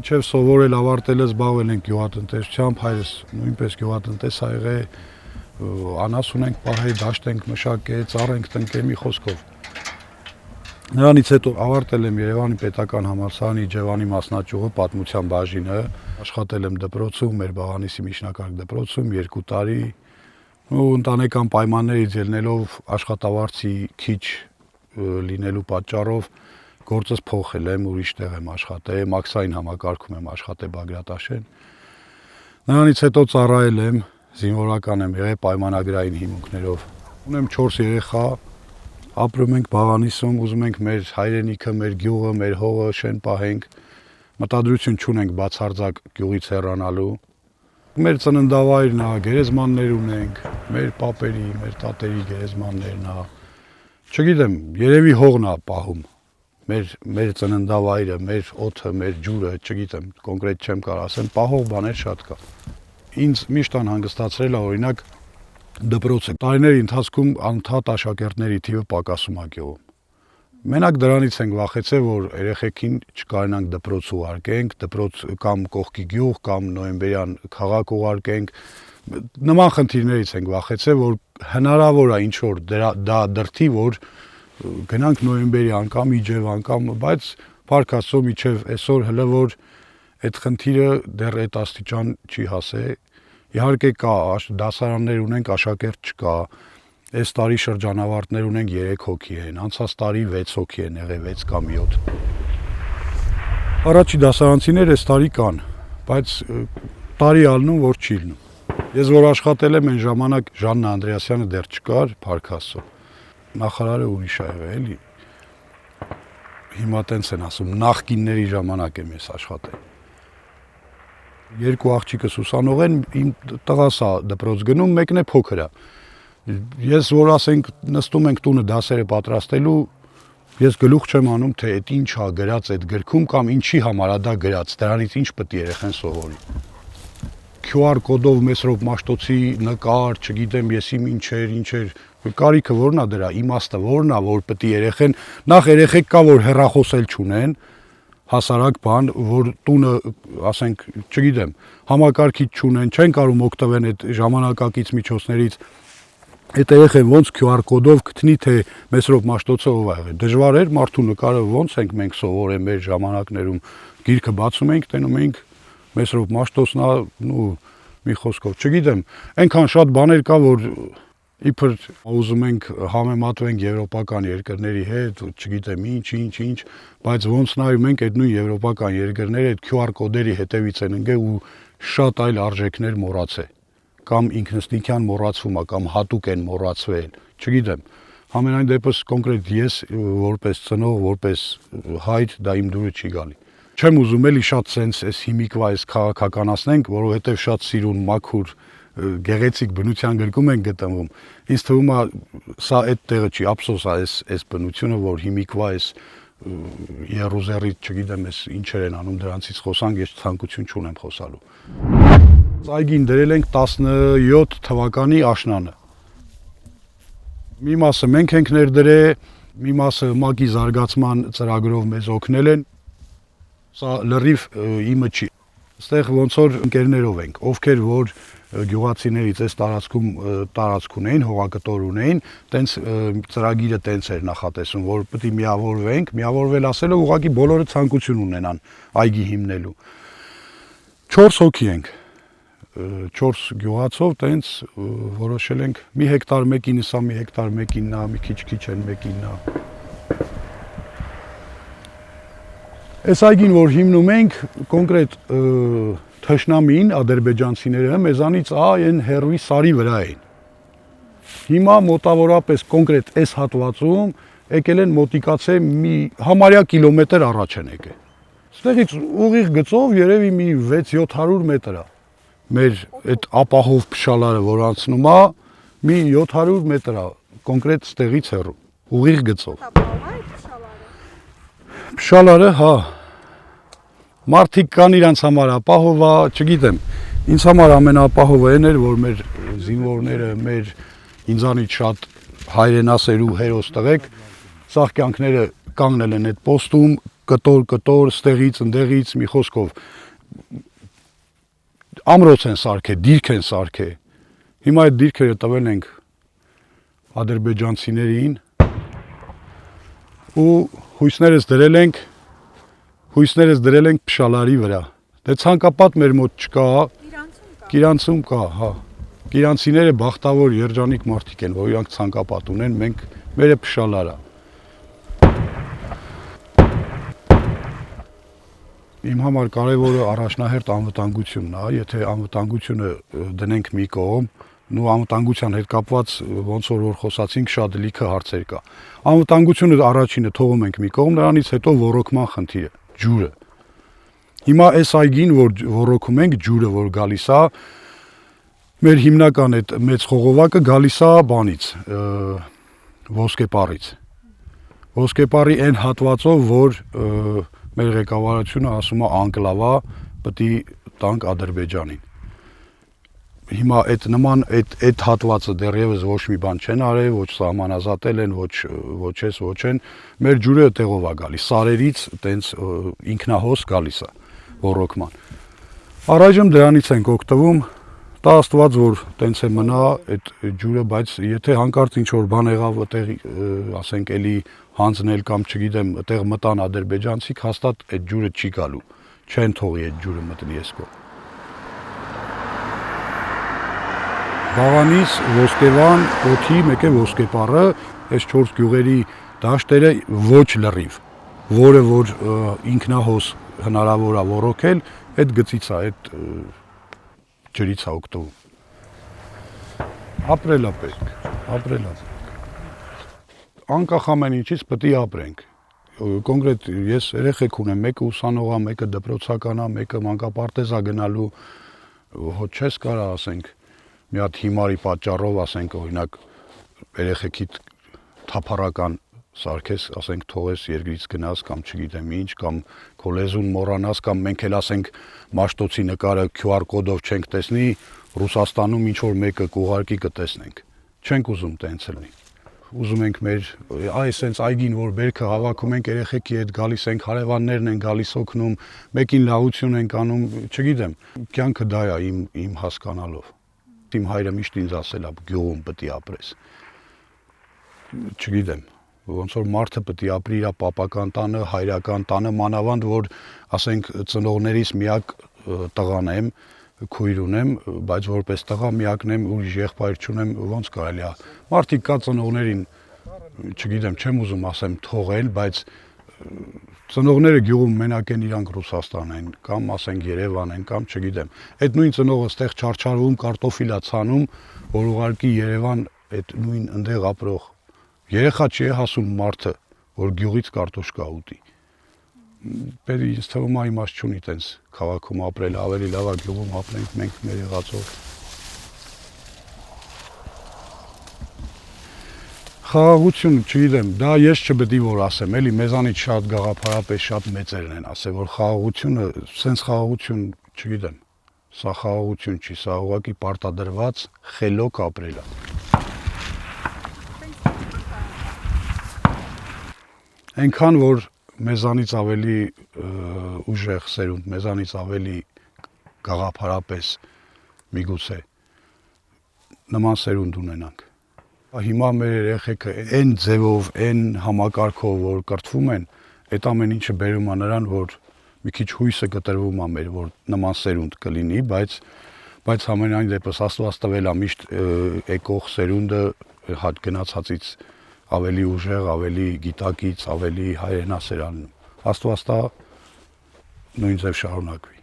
Մինչև սովորել ավարտել զբաղվել ենք գյուղատնտեսությամբ, հայրս նույնպես գյուղատնտես ա եղել, անաս ունենք պահել, դաշտ ենք մշակել, ծառ ենք տնկել, մի խոսքով։ Նրանից հետո ավարտել եմ Երևանի պետական համալսարանի Իջևանի մասնաճյուղը պատմության բաժինը, աշխատել եմ դպրոցում, մեր Բաղանիսի միջնակարգ դպրոցում 2 տարի, ընտանեկան պայմաններից ելնելով աշխատավարձի քիչ լինելու պատճառով գործս փոխել եմ, ուրիշ տեղ եմ աշխատել, մաքսային համակարգում եմ աշխատել Բագրատաշեն։ Նրանից հետո ծառայել եմ, զինվորական եմ եղել պայմանագրային հիմունքներով։ Ունեմ 4 երեխա, ապրում ենք Բաղանիսում, ուզում ենք մեր հայրենիքը, մեր գյուղը, մեր հողը շեն պահենք, մտադրություն չունենք բացարձակ գյուղից հեռանալու։ Մեր ծննդավայրն է, գերեզմաններ ունենք, մեր պապերի, մեր տատերի գերեզմաններն է։ Չգիտեմ, երևի հողն է պահում։ Մեր ծննդավայրը, մեր օդը, մեր ջուրը, չգիտեմ, կոնկրետ չեմ կարող ասեմ, պահող բաներ շատ կա։ Ինձ միշտ անհանգստացրել է օրինակ դպրոցը։ Տարիների ընթացքում անդադ աշակերտների թիվը պակասում է գյուղում։ Մենակ դրանից ենք վախեցել, որ երեխեքին չկարողանանք դպրոց ուղարկենք, դպրոց կամ կողքի գյուղ, կամ նոյեմբերյան քաղաք ուղարկենք։ Նման խնդիրներից ենք վախեցել, որ հնարավոր է ինչ-որ դա դրդի, որ գնանք նոյեմբերյան կամ Իջևան կամ, բայց փառք Աստծո միջև այսօր հələ որ այդ խնդիրը դեռ այդ աստիճան չի հասել։ Իհարկե կա, դասարաններ ունենք, աշակերտ չկա։ Այս տարի շրջանավարտներ ունենք 3 հոգի են, անցած տարի 6 հոգի են եղել, 6 կամ 7։ Առաջի դասարանցիներ այս տարի կան, բայց տարի ալնում, որ չի լինում։ Ես որ աշխատել եմ, այն ժամանակ Ժաննա Անդրեասյանը դեռ չկար, փառք Աստծո։ Նախարարը ուրիշ ա եղել, էլի։ Հիմա տենց են ասում, նախկինների ժամանակ եմ ես աշխատել։ 2 աղջիկս ուսանող են, իմ տղաս է դպրոց գնում, մեկն է փոքր է։ Ես որ ասենք նստում ենք տունը դասերը պատրաստելու, ես գլուխ չեմ անում, թե այդ ինչ է գրած այդ գրքում կամ ինչի համար է դա գրած, դրանից ինչ պետք է երեխան սովորի։ QR կոդով Մեսրոպ Մաշտոցի նկար, չգիտեմ եսի ինչեր, կարիքը որն է դրա, իմաստը որն է, որ պետք է երեխան, նախ երեխեք կա որ հեռախոսել չունեն, հասարակ բան, որ տունը, ասենք, չգիտեմ, համակարգիչ չունեն, չեն կարող օգտվել այդ ժամանակակից միջոցներից, այդ երեխան ոնց QR կոդով գտնի, թե Մեսրոպ Մաշտոցը ով ա եղել։ Դժվար էր, մարդու նկարը ոնց ենք մենք սովորել մեր ժամանակներում, գիրքը բացում ենք, տենում ենք Մեսրոպ Մաշտոցն է, մի խոսքով, չգիտեմ, այնքան շատ բաներ կա, որ իբր ուզում ենք համեմատվենք եվրոպական երկրների հետ, չգիտեմ ինչ, բայց ոնց նայում ենք այդ նույն եվրոպական երկրները այդ QR կոդերի հետևից են ընկել ու շատ այլ արժեքներ մոռացել, կամ ինքնըստինքյան մոռացվում է, կամ հատուկ են մոռացվել, չգիտեմ, համենայն դեպս կոնկրետ ես որպես ծնող, որպես հայր դա իմ դուրը չի գալի։ Չեմ ուզում էլի շատ սենց այս հիմիկվա այս քաղաքականացնենք, որովհետև շատ սիրուն մաքուր գեղեցիկ բնության գրկում են գտնվում։ Ինձ թվում է սա այդ տեղը չի, ափսոս է այս բնությունը, որ հիմիկվա այս Երուսաղեմից, չգիտեմ, այս ինչեր են անում դրանցից խոսանք, ես ցանկություն չունեմ խոսալու։ Այգին դրել ենք 17 թվականի աշնանը։ Մի մասը մենք ենք ներդրել, մի մասը ՄԱԿ-ի զարգացման ծրագրով մեզ օգնել են։ Սա լրիվ իմը չի։ Այստեղ ոնց որ ընկերներով ենք, ովքեր որ գյուղացիներից այս տարածքում տարածք ունեին, հողակտոր ունեին, տենց ծրագիրը տենց էր նախատեսում, որ պետք է միավորվենք, միավորվել ասելով ուղղակի բոլորը ցանկություն ունենան այգի հիմնելու։ 4 հոգի ենք, 4 գյուղացով տենց որոշել ենք մի հեկտար մեկինը, սա մի հեկտար մեկինն է, մի քիչ են մեկինն է։ Այս այգին, որ հիմնում ենք, կոնկրետ թշնամին, ադրբեջանցիները մեզանից այն հեռվի սարի վրա էին։ Հիմա մոտավորապես կոնկրետ այս հատվածում եկել են մոտիկացել մի համարյա կիլոմետր առաջ են եկել։ Ստեղից ուղիղ գծով երևի մի 600-700 մետր է։ Մեր այդ ապահով փշալարը, որ անցնում է, մի 700 մետր է, կոնկրետ ստեղից հեռու, ուղիղ գծով։ Փշալարը, հա, մարդիկ կան իրանց համար ապահովա, չգիտեմ, ինձ համար ամենաապահովը այն էր, որ մեր զինվորները, մեր ինձանից շատ հայրենասեր ու հերոս տղեկ, սաղ կյանքները կանգնել են այդ պոստում, կտոր, ստեղից, ընդեղից, մի խոսքով ամրոց են սարքել, դիրք են սարքել։ Հիմա այդ դիրքերը տվել ենք ադրբեջանցիներին ու հույսներս դրել ենք փշալարի վրա։ Դե ցանկապատ մեր մոտ չկա, Կիրանցում կա, հա։ Կիրանցիները բախտավոր երջանիկ մարդիկ են, որ իրանք ցանկապատ ունեն, մենք մերը փշալարա։ Իմ համար կարևորը առաջնահերթ անվտանգությունն է, եթե անվտանգությունը դնենք մի կողմ, ու անվտանգության հետ կապված ոնց որ խոսացինք շատ լիքը հարցեր կա։ Անվտանգությունը առաջինը թողում ենք մի կողմ, նրանից հետո ոռոգման խնդիրը, ջուրը։ Հիմա այս այգին, որ ոռոգում ենք, ջուրը որ գալիս է, մեր հիմնական այդ մեծ խողովակը գալիս է բանից, ոսկեպառից։ Ոսկեպառի այն հատվածով, որ մեր ղեկավարությունը ասում է անկլավա, պետք է տանք Ադրբեջանին։ Հիմա այդ հատվածը դեռևս ոչ մի բան չեն արել, ոչ սահմանազատել են, ոչ են, մեր ջուրը տեղով է գալիս, սարերից տենց ինքնահոս գալիս է ոռոգման։ Առայժմ դրանից ենք օգտվում, տա Աստված, որ տենց է մնա այդ ջուրը, բայց եթե հանկարծ ինչ որ բան եղավ, այդտեղ ասենք էլի հանձնել կամ չգիտեմ, այդտեղ մտան ադրբեջանցիք, հաստատ այդ ջուրը չի գալու, չեն թողի այդ ջուրը մտնի այս կողմ։ Բաղանից, Ոսկեվան, Օթի, մեկ է Ոսկեպառը, այս 4 գյուղերի դաշտերը ոչ լրիվ, որը որ ինքնահոս հնարավոր է ոռոգել, այդ գծից է, այդ ջրից է օգտվում։ Ապրել է պետք, ապրել է։ Անկախ ամեն ինչից պետք է ապրենք։ Կոնկրետ ես երեխեք ունեմ, մեկը ուսանող է, մեկը դպրոցական է, մեկը մանկապարտեզ է գնալու, հոչ չես կարա ասենք մի հատ հիմարի պատճառով, ասենք օրինակ երեխեքիդ թափառական սարքես, ասենք թողես երկրից գնաս կամ չգիտեմ ինչ, կամ քո լեզուն մոռանաս, կամ մենք էլ ասենք Մաշտոցի նկարը QR կոդով չենք տեսնի, Ռուսաստանում ինչ որ մեկը կուղարկի կտեսնենք։ Չենք ուզում տենց լինի։ Ուզում ենք մեր այսենց այգին, որ բերքը հավաքում ենք երեխեքի հետ գալիս ենք, հարևաններն են գալիս օգնում, մեկին լավություն ենք անում, չգիտեմ, կյանքը դա է իմ հասկանալով։ Իմ հայրը միշտ ինձ ասել է գյուղում պետք է ապրես։ Չգիտեմ, ոնց որ մարդը պետք է ապրի իր պապական տանը, հայրական տանը, մանավանդ որ ասենք ծնողներիս միակ տղան եմ, քույր ունեմ, բայց որպես տղա միակն եմ, ուրիշ եղբայր չունեմ, ոնց կարելի է։ Մարդիկ կա ծնողներին, չգիտեմ, չեմ ուզում ասեմ թողել, բայց ծնողները գյուղում մենակ են, իրանք Ռուսաստան են, կամ ասենք Երևան են, կամ չգիտեմ։ Այդ նույն ծնողը ստեղ չարչարվում, կարտոֆիլ է ցանում, որ ուղարկի Երևան այդ նույն ընդեղ ապրող երեխա չի հասուն մարդը, որ գյուղից կարտոշկա ուտի։ Պետք է ինձ թվում է իմաստ չունի տենց քաղաքում ապրել, ավելի լավ է գյուղում ապրենք մենք մեր եղածով։ Խաղաղություն, չգիտեմ, դա ես չպետք է որ ասեմ, էլի մեզանից շատ գաղափարապես շատ մեծերն են ասել, որ խաղաղությունը, սենց խաղաղություն, չգիտեմ, սա խաղաղություն չի, սա ուղղակի պարտադրված խելոք ապրել է։ Այնքան որ մեզանից ավելի ուժեղ սերունդ, մեզանից ավելի գաղափարապես միգուցե նման սերունդ ունենանք։ Հիմա մեր երեխեքը այն ձևով, այն համակարգով, որ կրթվում են, այդ ամեն ինչը բերում է նրան, որ մի քիչ հույսը կտրվում է մեր, որ նման սերունդ կլինի, բայց ամենայն դեպս Աստված տվել է միշտ եկող սերունդը գնացածից ավելի ուժեղ, ավելի գիտակից, ավելի հայրենասեր անում։ Աստված տա նույն ձև շարունակվի։